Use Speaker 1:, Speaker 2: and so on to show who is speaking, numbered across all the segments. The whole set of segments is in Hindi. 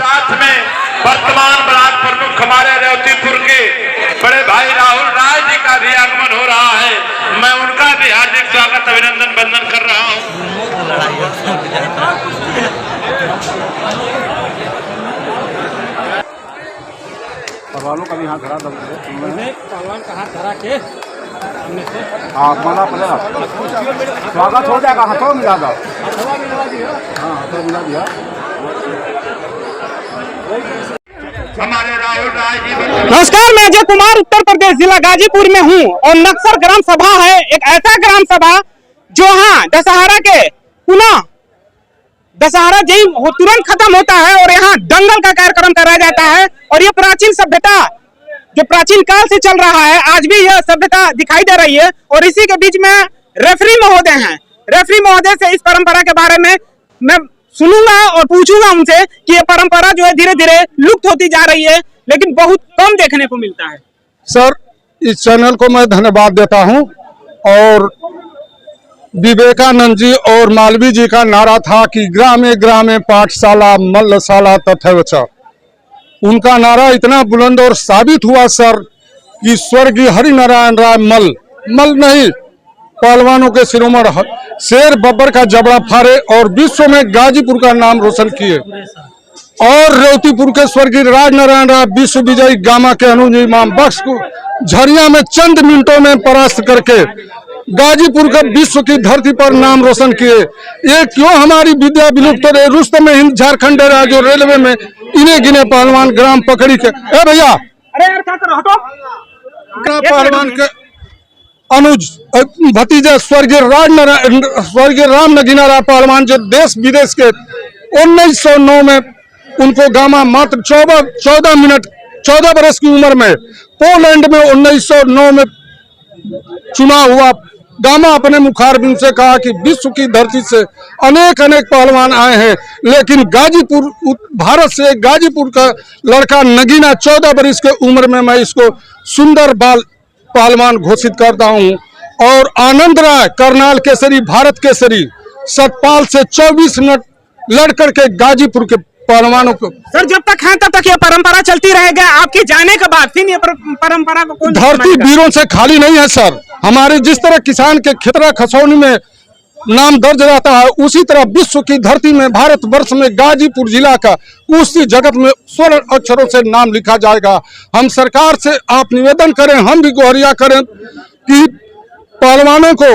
Speaker 1: साथ में वर्तमान ब्लॉक प्रमुख हमारे रेवतीपुर के बड़े भाई राहुल राय जी का भी आगमन हो रहा है। मैं उनका भी हार्दिक स्वागत अभिनंदन वंदन कर रहा हूँ।
Speaker 2: पहलवानों का भी हाथ धरा था,
Speaker 3: पहलवान का हाथ धरा के
Speaker 2: माना पड़ेगा, स्वागत हो जाएगा। हाथों मिला दो, हाँ हाथों मिला दिया।
Speaker 1: हमारे राहुल राय जी।
Speaker 3: नमस्कार, मैं अजय कुमार उत्तर प्रदेश जिला गाजीपुर में हूँ और नक्सर ग्राम सभा है एक ऐसा ग्राम सभा जो हाँ दशहरा के पुनः दशहरा जय तुरंत खत्म होता है और यहाँ दंगल का कार्यक्रम कराया जाता है। और ये प्राचीन सभ्यता जो प्राचीन काल से चल रहा है, आज भी यह सभ्यता दिखाई दे रही है। और इसी के बीच में रेफरी महोदय हैं। रेफरी महोदय से इस परंपरा के बारे में मैं सुनूंगा और पूछूंगा उनसे कि ये परंपरा जो है धीरे धीरे लुप्त होती जा रही है, लेकिन बहुत कम देखने को मिलता है।
Speaker 4: सर, इस चैनल को मैं धन्यवाद देता हूं। और विवेकानंद जी और मालवीय जी का नारा था कि ग्रामे ग्रामे पाठशाला मल्लशाला तथैव च। उनका नारा इतना बुलंद और साबित हुआ सर कि स्वर्गीय हरिनारायण राय मल नहीं, पहलवानों के शिरोमण शेर बब्बर का जबड़ा फाड़े और विश्व में गाजीपुर का नाम रोशन किए। और रेवतीपुर के स्वर्गीय राजनारायण राय विश्व विजयी गामा के अनुज इमाम बख्श को झरिया में चंद मिनटों में परास्त करके गाजीपुर का विश्व की धरती पर नाम रोशन किए। ये क्यों हमारी विद्या विलुप्त रहे? रुस्तम हिंद झारखंड जो रेलवे में इन्हें गिने पहलवान ग्राम पकड़ी के भैया,
Speaker 3: अरे यार क्या करो, हटो।
Speaker 4: पहलवान के अनुज भतीजे स्वर्गीय राम नगीना राय पहलवान जो देश विदेश के 1909 में उनको गामा मात्र 14 वर्ष की उम्र में पोलैंड में 1909 में चुना हुआ गामा अपने मुखारबिंद से कहा कि विश्व की धरती से अनेक पहलवान आए हैं, लेकिन गाजीपुर भारत से गाजीपुर का लड़का नगीना 14 वर्ष के उम्र में मैं इसको सुंदर बाल पहलवान घोषित करता हूं। और आनंद राय करनाल केसरी भारत केसरी सतपाल से 24 मिनट लड़कर के गाजीपुर के पहलवानों को।
Speaker 3: सर जब तक है तब तक ये परंपरा चलती रहेगा, आपके जाने के बाद फिर ये परंपरा को कौन
Speaker 4: धरती वीरों से खाली नहीं है सर। हमारे जिस तरह किसान के खेतरा खसौनी में नाम दर्ज रहता है, उसी तरह विश्व की धरती में भारतवर्ष में गाजीपुर जिला का कुश्ती जगत में स्वर्ण अक्षरों से नाम लिखा जाएगा। हम सरकार से आप निवेदन करें, हम भी गुहारिया करें कि पहलवानों को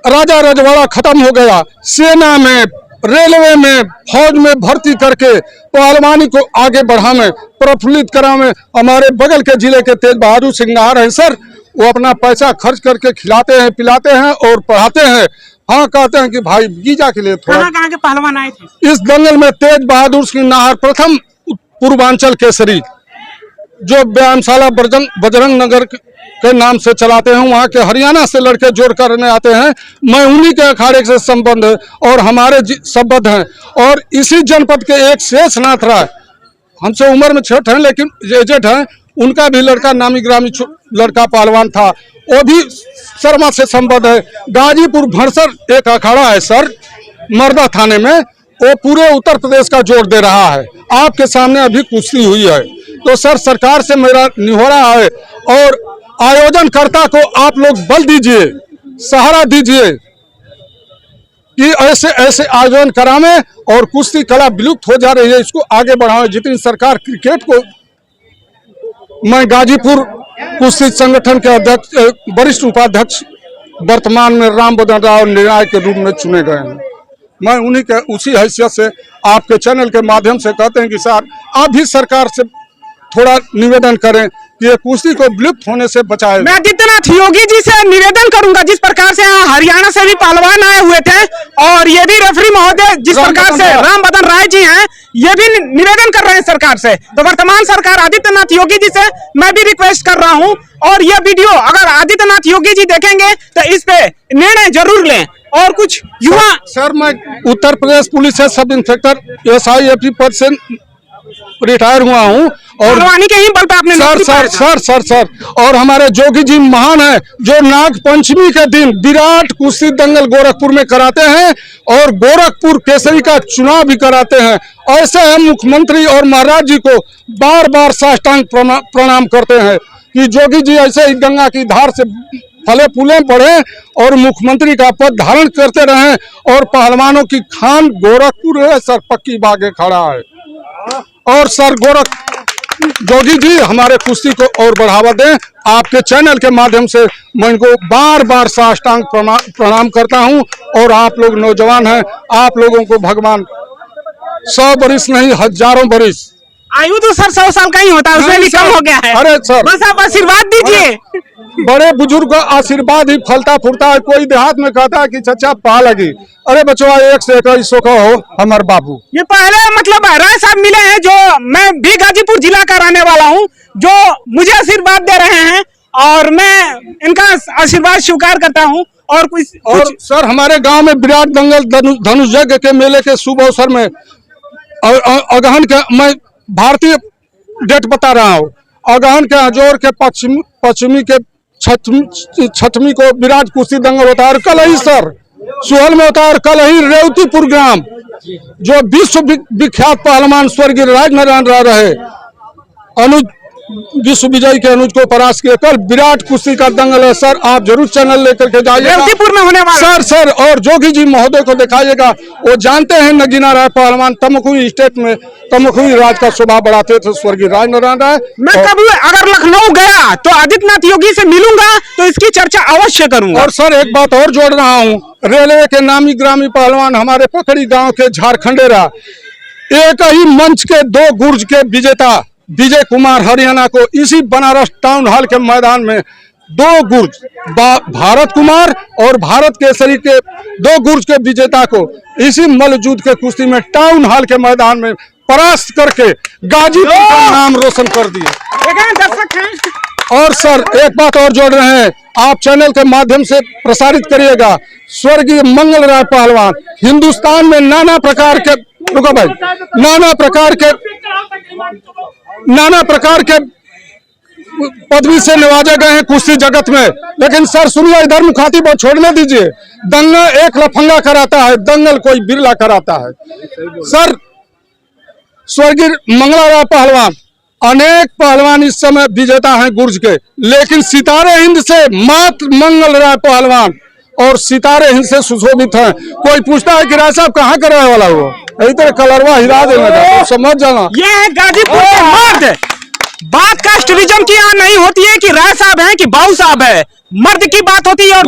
Speaker 4: राजा रजवाड़ा खत्म हो गया, सेना में रेलवे में फौज में भर्ती करके पहलवानी को आगे बढ़ावे प्रफुल्लित करावे। हमारे बगल के जिले के तेज बहादुर सिंह नाहर हैं सर, वो अपना पैसा खर्च करके खिलाते हैं पिलाते हैं और पढ़ाते हैं। हाँ कहते हैं कि भाई वीजा के लिए थोड़ा।
Speaker 3: कहाँ के पहलवान आए थे
Speaker 4: इस दंगल में तेज बहादुर सिंह नाहर प्रथम पूर्वांचल केसरी जो व्यायामशाला बजरंग नगर के नाम से चलाते हैं, वहाँ के हरियाणा से लड़के जोड़ करने आते हैं। मैं उन्हीं के अखाड़े से संबंध है और हमारे संबद्ध हैं। और इसी जनपद के एक शेषनाथ राय हमसे उम्र में छोटे हैं लेकिन एजेड हैं, उनका भी लड़का नामी ग्रामी लड़का पहलवान था, वो भी शर्मा से संबद्ध है। गाजीपुर भरसर एक अखाड़ा है सर मर्दा थाने में, वो पूरे उत्तर प्रदेश का जोड़ दे रहा है। आपके सामने अभी कुश्ती हुई है। तो सर सरकार से मेरा निहोरा है और आयोजनकर्ता को आप लोग बल दीजिए, सहारा दीजिए कि ऐसे आयोजन करावे और कुश्ती कला विलुप्त हो जा रही है, इसको आगे बढ़ावे। जितनी सरकार क्रिकेट को, मैं गाजीपुर कुश्ती संगठन के अध्यक्ष वरिष्ठ उपाध्यक्ष वर्तमान में राम बदन राव निर्णायक के रूप में चुने गए हैं। मैं उन्हीं के उसी हैसियत से आपके चैनल के माध्यम से कहते हैं कि सर आप भी सरकार से थोड़ा निवेदन करें कि ये कुश्ती को विलुप्त होने से बचाए।
Speaker 3: मैं आदित्यनाथ योगी जी से निवेदन करूंगा, जिस प्रकार से यहाँ हरियाणा से भी पहलवान आए हुए थे और ये भी रेफरी महोदय जिस प्रकार से राम बदन राय जी हैं, ये भी निवेदन कर रहे हैं सरकार से। तो वर्तमान सरकार आदित्यनाथ योगी जी से मैं भी रिक्वेस्ट कर रहा हूँ, और ये वीडियो अगर आदित्यनाथ योगी जी देखेंगे तो इस पे निर्णय जरूर लें। और कुछ युवा
Speaker 4: सर मैं उत्तर प्रदेश पुलिस से सब इंस्पेक्टर SI FP पद से रिटायर हुआ हूँ और
Speaker 3: पहलवानी के ही बल पे आपने नौकरी पाया था।
Speaker 4: सर और हमारे जोगी जी महान है जो नाग पंचमी के दिन विराट कुश्ती दंगल गोरखपुर में कराते हैं और गोरखपुर केसरी का चुनाव भी कराते हैं। ऐसे हम मुख्यमंत्री और महाराज जी को बार बार साष्टांग प्रणाम करते हैं कि जोगी जी ऐसे ही गंगा की धार से फले फूले बढ़े और मुख्यमंत्री का पद धारण करते रहें और पहलवानों की खान गोरखपुर है सर, पक्की बागे खड़ा है। और सर जोगी जी हमारे कुश्ती को और बढ़ावा दें। आपके चैनल के माध्यम से मैं इनको बार बार साष्टांग प्रणाम करता हूं और आप लोग नौजवान हैं, आप लोगों को भगवान 100 बरिस नहीं हजारों बरिस।
Speaker 3: आयु तो सर 100 साल का ही होता है, उसमें भी कम हो गया है।
Speaker 4: अरे सर
Speaker 3: बस आप आशीर्वाद दीजिए।
Speaker 4: बड़े बुजुर्ग का आशीर्वाद ही फलता फूलता है। कोई देहात में कहता है कि चचा पा लगी, अरे बचवा 1 से 21 का हो हमारे बाबू।
Speaker 3: ये पहले मतलब राय साहब मिले हैं जो मैं भी गाजीपुर जिला का रहने वाला हूं, जो मुझे आशीर्वाद दे रहे हैं और मैं इनका आशीर्वाद स्वीकार करता हूं। और
Speaker 4: सर हमारे गांव में विराट दंगल धनुष यज्ञ के मेले के शुभ अवसर में अगहन के मैं भारतीय डेट बता रहा हूँ, अगहन के हजोर के पश्चिमी के छठवीं को विराट कुश्ती दंगल होता है। और कल ही सर सुहल में होता है और कल ही रेवतीपुर ग्राम जो विश्व विख्यात पहलवान स्वर्गीय राजनारायण राय रहे अनुज विश्व विजयी के अनुज को परास्त किया। कल विराट कुश्ती का दंगल है सर, आप जरूर चैनल लेकर के जाइए।
Speaker 3: रेवतीपुर में होने वाला
Speaker 4: सर और जोगी जी महोदय को दिखाइएगा। वो जानते हैं नगीना राय पहलवान तमकुही स्टेट में तमकुही राज का शोभा बढ़ाते थे स्वर्गीय राजनारायण राय।
Speaker 3: मैं कभी अगर लखनऊ गया तो आदित्यनाथ योगी से मिलूंगा तो इसकी चर्चा अवश्य करूंगा।
Speaker 4: और सर एक बात और जोड़ रहा हूँ, रेलवे के नामी ग्रामी पहलवान हमारे पकड़ी गाँव के झारखंडेरा एक ही मंच के 2 गुर्ज के विजेता विजय कुमार हरियाणा को इसी बनारस टाउन हॉल के मैदान में 2 गुर्ज भारत कुमार और भारत केसरी के 2 गुर्ज के विजेता को इसी मल्लयुद्ध के कुश्ती में टाउन हॉल के मैदान में परास्त करके गाजीपुर का नाम रोशन कर दिए।
Speaker 3: दर्शक हैं।
Speaker 4: और सर एक बात और जोड़ रहे हैं, आप चैनल के माध्यम से प्रसारित करिएगा। स्वर्गीय मंगल राय पहलवान हिंदुस्तान में नाना प्रकार के नाना प्रकार के पदवी से नवाजे गए हैं कुश्ती जगत में। लेकिन सर सुनिए, इधर मुखातिब और छोड़ने दीजिए। दंगल एक लफंगा कराता है, दंगल कोई बिरला कराता है। सर स्वर्गीय मंगला राय पहलवान अनेक पहलवान इस समय विजेता हैं गुर्ज के, लेकिन सितारे हिंद से मात्र मंगल राय पहलवान और सितारे हिंद से सुशोभित हैं। कोई पूछता है कि राय साहब कहाँ का रहने वाला हुआ, यही तरह कलरवा हिरा देना तो समझ जाना।
Speaker 3: ये है गाजीपुर के मर्द। बात कास्टविज्म की यहाँ नहीं होती है कि राय साहब है कि बाबू साहब है, मर्द की बात होती है। और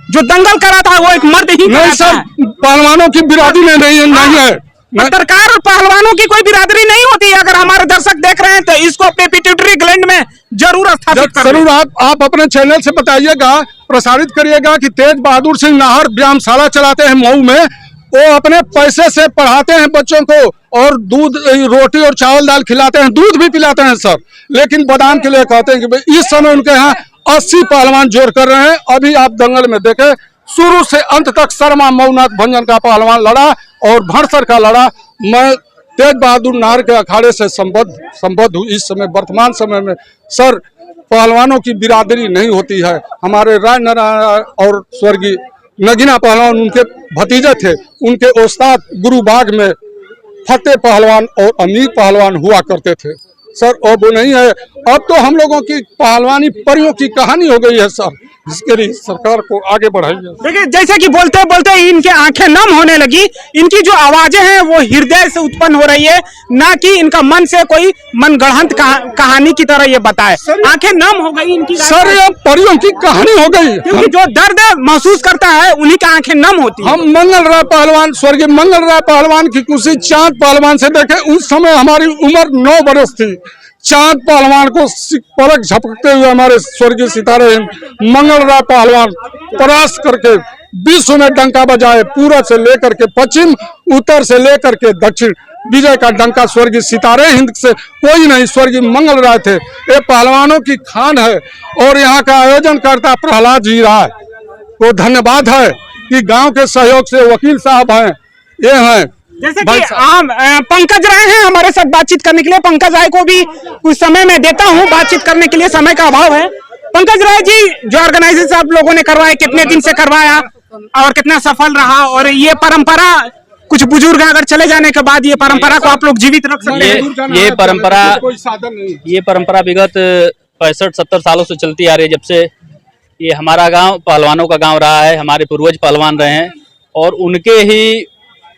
Speaker 3: जो दंगल करा था वो एक मर्द ही
Speaker 4: नहीं सर, पहलवानों की बिरादरी में नहीं है।
Speaker 3: पत्रकार और पहलवानों की कोई बिरादरी नहीं होती है। अगर हमारे दर्शक देख रहे हैं तो इसको अपने पिट्यूटरी ग्लैंड में जरूर स्थापित करें।
Speaker 4: जरूर आप अपने चैनल से बताइएगा, प्रसारित करिएगा कि तेज बहादुर सिंह नाहर व्यायामशाला चलाते हैं मऊ में। वो अपने पैसे से पढ़ाते हैं बच्चों को और दूध रोटी और चावल दाल खिलाते हैं, दूध भी पिलाते हैं सर। लेकिन बादाम के लिए कहते हैं कि भाई इस समय उनके यहाँ 80 पहलवान जोर कर रहे हैं। अभी आप दंगल में देखें, शुरू से अंत तक शर्मा मऊनाथ भंजन का पहलवान लड़ा और भरसर का लड़ा। मैं तेज बहादुर नाहर के अखाड़े से संबद्ध हूँ। इस समय वर्तमान समय में सर पहलवानों की बिरादरी नहीं होती है। हमारे राजनारायण और स्वर्गीय नगीना पहलवान उनके भतीजे थे, उनके उस्ताद गुरुबाग में फतेह पहलवान और अमीर पहलवान हुआ करते थे सर। अब वो नहीं है। अब तो हम लोगों की पहलवानी परियों की कहानी हो गई है सर, जिसके लिए सरकार को आगे बढ़ाइए।
Speaker 3: देखिए जैसे कि बोलते बोलते इनके आंखें नम होने लगी। इनकी जो आवाजें हैं वो हृदय से उत्पन्न हो रही है, ना कि इनका मन से कोई मनगढ़ंत कहानी की तरह ये बताए। आंखें नम हो गई इनकी
Speaker 4: सर, ये परियों की कहानी हो गई।
Speaker 3: क्योंकि जो दर्द महसूस करता है उन्हीं की आंखें नम होती है।
Speaker 4: हम मंगल राय पहलवान, स्वर्गीय मंगल राय पहलवान की कुश्ती चांद पहलवान से देखे। उस समय हमारी उम्र 9 बरस थी। चांद पहलवान को पलक झपकते हुए हमारे स्वर्गीय सितारे मंगल राय पहलवान परास्त करके विश्व में डंका बजाए। पूरब से लेकर के पश्चिम, उत्तर से लेकर के दक्षिण, विजय का डंका स्वर्गीय सितारे हिंद से कोई नहीं, स्वर्गीय मंगल राय थे। ये पहलवानों की खान है। और यहाँ का आयोजन करता प्रहलाद जी राय को धन्यवाद है कि गांव के सहयोग से वकील साहब हैं, ये हैं
Speaker 3: जैसे कि हम पंकज राय हैं हमारे साथ बातचीत करने के लिए। पंकज राय को भी कुछ समय में देता हूं बातचीत करने के लिए, समय का अभाव है। पंकज राय जी, जो ऑर्गेनाइजेशन आप लोगों ने करवाया, कितने दिन से करवाया और कितना सफल रहा, और ये परंपरा कुछ बुजुर्ग अगर चले जाने के बाद ये परंपरा को आप लोग जीवित रख सकते हैं?
Speaker 5: ये परंपरा विगत 65-70 सालों से चलती आ रही है। जब से ये हमारा गांव पहलवानों का गांव रहा है, हमारे पूर्वज पहलवान रहे हैं और उनके ही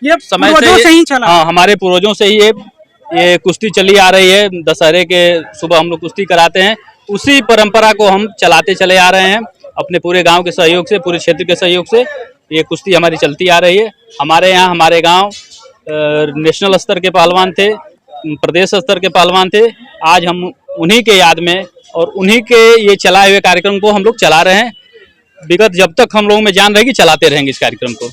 Speaker 3: ये
Speaker 5: समय
Speaker 3: से ही चला।
Speaker 5: हाँ, हमारे पूर्वजों से ही ये कुश्ती चली आ रही है। दशहरे के सुबह हम लोग कुश्ती कराते हैं, उसी परंपरा को हम चलाते चले आ रहे हैं। अपने पूरे गांव के सहयोग से, पूरे क्षेत्र के सहयोग से ये कुश्ती हमारी चलती आ रही है। हमारे यहाँ, हमारे गांव नेशनल स्तर के पहलवान थे, प्रदेश स्तर के पहलवान थे। आज हम उन्हीं के याद में और उन्हीं के ये चलाए हुए कार्यक्रम को हम लोग चला रहे हैं। विगत जब तक हम लोगों में जान रहेगी चलाते रहेंगे इस कार्यक्रम को।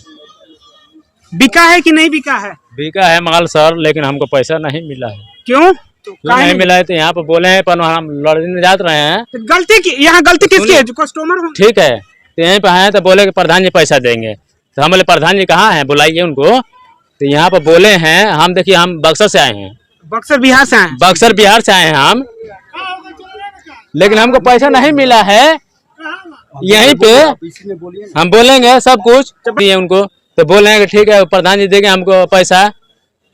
Speaker 3: बिका है कि नहीं बिका है?
Speaker 6: बिका है माल सर, लेकिन हमको पैसा नहीं मिला है।
Speaker 3: क्यों?
Speaker 6: नहीं मिला है तो यहाँ पर बोले हैं, पर हम लड़ने जात रहे हैं।
Speaker 3: तो गलती की, यहाँ गलती किसकी है? जो कस्टमर हो।
Speaker 6: ठीक है, तो यहीं पे आए तो बोले कि प्रधान जी पैसा देंगे। तो हम बोले प्रधान जी कहाँ हैं, बुलाइए उनको। तो यहाँ पर बोले हैं, हम देखिए हम बक्सर से आए हैं।
Speaker 3: बक्सर बिहार से आए?
Speaker 6: बक्सर बिहार से आए हैं हम, लेकिन हमको पैसा नहीं मिला है। यहीं पे हम बोलेंगे सब कुछ दिए उनको, तो बोले कि ठीक है प्रधान जी देंगे हमको पैसा।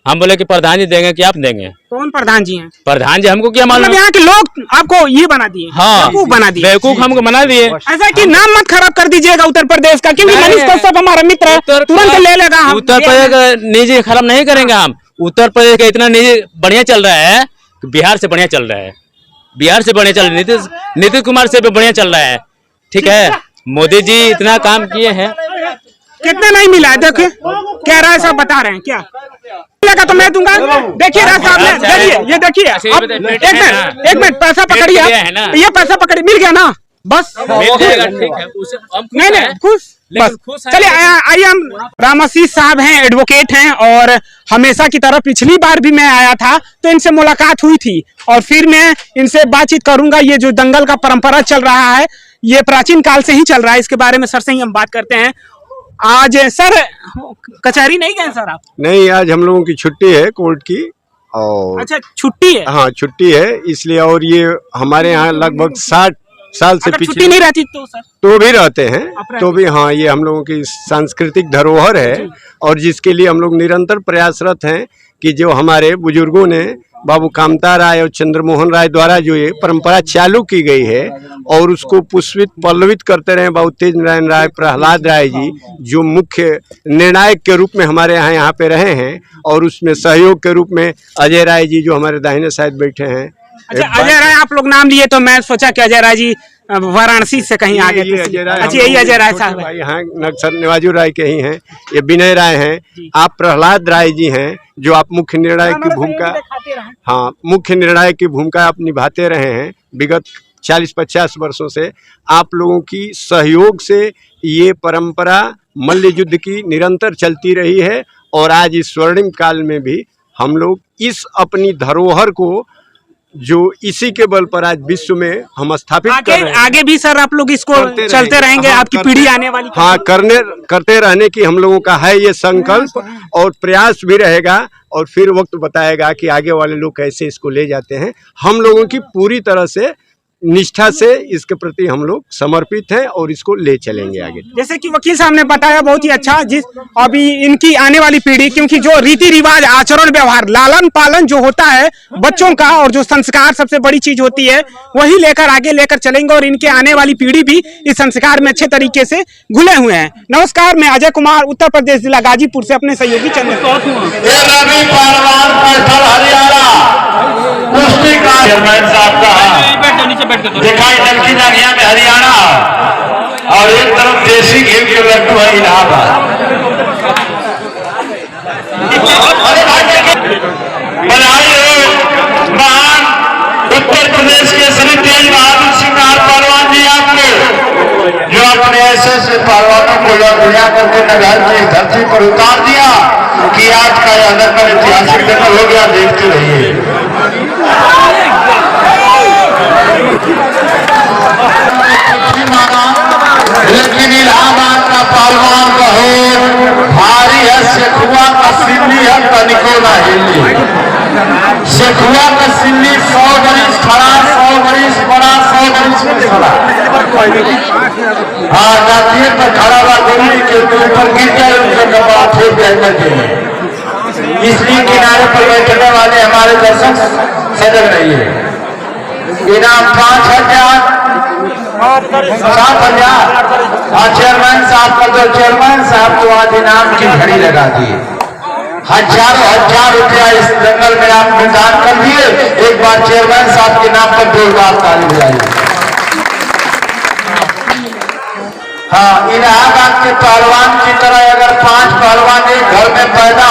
Speaker 6: हम बोले कि प्रधान जी देंगे कि आप देंगे?
Speaker 3: कौन प्रधान जी हैं?
Speaker 6: प्रधान जी हमको क्या मालूम,
Speaker 3: यहाँ के लोग आपको ये बना दिए?
Speaker 6: हाँ,
Speaker 3: बेवकूफ बना दिए।
Speaker 6: बेवकूफ हमको बना दिए।
Speaker 3: ऐसा कि नाम मत खराब कर दीजिएगा उत्तर प्रदेश का, क्योंकि मनीष कश्यप हमारा मित्र है, तुरंत ले लेगा।
Speaker 6: उत्तर प्रदेश का निजी खराब नहीं करेंगे हम। उत्तर प्रदेश का इतना निजी बढ़िया चल रहा है, बिहार से बढ़िया चल रहा है, बिहार से बढ़िया चल रहा है, नीतीश कुमार से भी बढ़िया चल रहा है। ठीक है, मोदी जी इतना काम किए हैं।
Speaker 3: कितना नहीं मिला है? देखिए क्या राय साहब बता रहे हैं, क्या मिलेगा तो मैं दूंगा। देखिए राय साहब ने, देखिए ये देखिए, एक मिनट पैसा पकड़िए, ये पैसा पकड़िए, मिल गया ना? बस नहीं खुश, बस चलिए। आइए, हम रामाशीष साहब हैं, एडवोकेट हैं, और हमेशा की तरह पिछली बार भी मैं आया था तो इनसे मुलाकात हुई थी और फिर मैं इनसे बातचीत करूंगा। ये जो दंगल का परंपरा चल रहा है, ये प्राचीन काल से ही चल रहा है, इसके बारे में सर से ही हम बात करते हैं। आज सर कचहरी नहीं गए सर आप?
Speaker 7: नहीं, आज हम लोगों की छुट्टी है कोर्ट की। और
Speaker 3: अच्छा, छुट्टी है?
Speaker 7: हाँ, छुट्टी है इसलिए। और ये हमारे यहाँ लगभग 60 साल से
Speaker 3: छुट्टी नहीं रहती तो सर?
Speaker 7: तो भी रहते हैं, तो भी हाँ, ये हम लोगों की सांस्कृतिक धरोहर है और जिसके लिए हम लोग निरंतर प्रयासरत हैं कि जो हमारे बुजुर्गों ने, बाबू कामता राय और चंद्रमोहन राय द्वारा जो ये परंपरा चालू की गई है और उसको पुष्पित पल्लवित करते रहे बाबू तेज नारायण राय, प्रहलाद राय जी, जो मुख्य निर्णायक के रूप में हमारे यहाँ पे रहे हैं, और उसमें सहयोग के रूप में अजय राय जी जो हमारे दाहिने साइड बैठे हैं।
Speaker 3: अच्छा, अजय राय आप लोग नाम लिए तो मैं सोचा कि अजय राय जी वाराणसी से कहीं आगे। अच्छा, यही अजय राय साहब
Speaker 7: यहाँ नक्सर निवाजू राय के ही हैं। ये विनय राय हैं। आप प्रहलाद राय जी हैं जो आप मुख्य निर्णायक की भूमिका, हाँ, मुख्य निर्णायक की भूमिका आप निभाते रहे हैं विगत 40-50 वर्षों से। आप लोगों की सहयोग से ये परंपरा मल्ल युद्ध की निरंतर चलती रही है और आज इस स्वर्णिम काल में भी हम लोग इस अपनी धरोहर को, जो इसी के बल पर आज विश्व में हम स्थापित कर रहे हैं,
Speaker 3: आगे भी सर आप लोग इसको चलते रहेंगे? आपकी पीढ़ी आने वाली,
Speaker 7: हाँ, करते रहने की हम लोगों का है ये संकल्प और प्रयास भी रहेगा। और फिर वक्त बताएगा कि आगे वाले लोग कैसे इसको ले जाते हैं। हम लोगों की पूरी तरह से निष्ठा से इसके प्रति हम लोग समर्पित हैं और इसको ले चलेंगे आगे।
Speaker 3: जैसे कि वकील साहब ने बताया बहुत ही अच्छा, जिस अभी इनकी आने वाली पीढ़ी, क्योंकि जो रीति रिवाज, आचरण, व्यवहार, लालन पालन जो होता है बच्चों का, और जो संस्कार सबसे बड़ी चीज होती है, वही लेकर आगे लेकर चलेंगे और इनके आने वाली पीढ़ी भी इस संस्कार में अच्छे तरीके से घुले हुए हैं। नमस्कार, मैं अजय कुमार, उत्तर प्रदेश जिला गाजीपुर से अपने सहयोगी चंद्र
Speaker 1: दिखाई दलकी जानिया में हरियाणा और एक तरफ देसी घी के लड्डू है इलाहाबाद। महान उत्तर प्रदेश के श्री तेज बहादुर सिंह पहलवान जी, आपने जो अपने ऐसे पहलवानों को लड़िया करके नगर की धरती पर उतार दिया कि आज का यह नगर ऐतिहासिक दिन हो गया। देखते रहिए। लेकिन इलाहाबाद पहलवान बहुत भारी है, शेखुआ का सिल्ली है तनिको ना हिली। शेखुआ का सिल्ली 100 बरिस खड़ा, 100 बरिस बड़ा, 100 बरिस में खड़ा। हाँ जातिए पर खड़ा हुआ गोली के ऊपर गिर जाए उनका कपड़ा फेंक जाए। इसलिए किनारे पर बैठने वाले हमारे दर्शक सजग रहिए। इनाम 5000, 7000। और चेयरमैन साहब का जो चेयरमैन साहब को आज इनाम की घड़ी लगा दी। हजारों हजार रुपया इस जंगल में आपने दान कर दिए। एक बार चेयरमैन साहब के नाम पर जोरदार ताली बजाइए। हाँ, इलाहाबाद के पहलवान की तरह अगर 5 पहलवान एक घर में पैदा